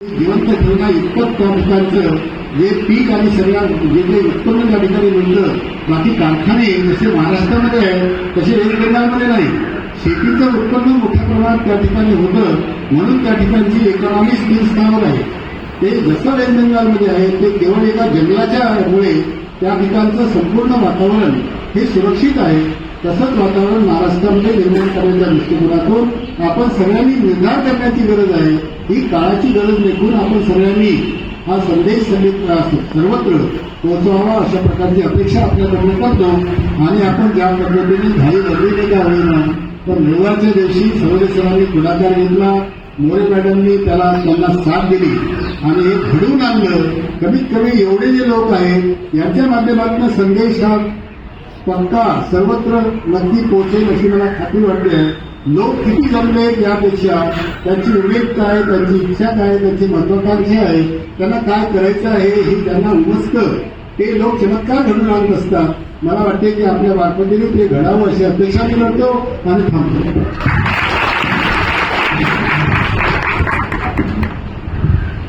जिवंत ठेवणं इतकंच त्या ठिकाणचं जे पीक आणि सगळ्या जे काही उत्पन्न त्या ठिकाणी मिळतं, बाकी कारखाने जसे महाराष्ट्रामध्ये आहे तसे वेस्ट बेंगालमध्ये नाही. शेतीचं उत्पन्न मोठ्या प्रमाणात त्या ठिकाणी होतं, म्हणून त्या ठिकाणची इकॉनॉमी स्किल स्थावर आहे. ते जसं वेस्ट बेंगालमध्ये आहे ते केवळ एका जंगलाच्या मुळे त्या ठिकाणचं संपूर्ण वातावरण हे सुरक्षित आहे. तसंच वातावरण महाराष्ट्रामध्ये निर्माण करण्याच्या दृष्टिकोनातून आपण सगळ्यांनी निर्धार करण्याची गरज आहे. ही काळाची गरज देखून आपण सगळ्यांनी हा संदेश सर्वत्र पोहोचवावा अशा प्रकारची अपेक्षा आपल्याकडून करतो. आणि आपण ज्या पद्धतीने घाई गर्दीने का होईना तर रविवारच्या दिवशी सरोदे सरांनी पुढाकार घेतला, मोरे मॅडमनी त्यांना साथ दिली आणि हे घडवून आणलं. कमीत कमी एवढे जे लोक आहेत यांच्या माध्यमातून संदेश हा पक्का सर्वत्र नक्की पोहोचेल अशी मला खात्री वाटते आहे. लोक किती जमले यापेक्षा त्यांची उमेद काय, त्यांची इच्छा काय, त्यांची महत्वाकांक्षा आहे, त्यांना काय करायचं आहे हे त्यांना उमजतं. ते लोक चमत्कार घडून आणत असतात. मला वाटते की आपल्या वाटपतीने ते घडावं अशी अपेक्षा मी करतो आणि थांबतो.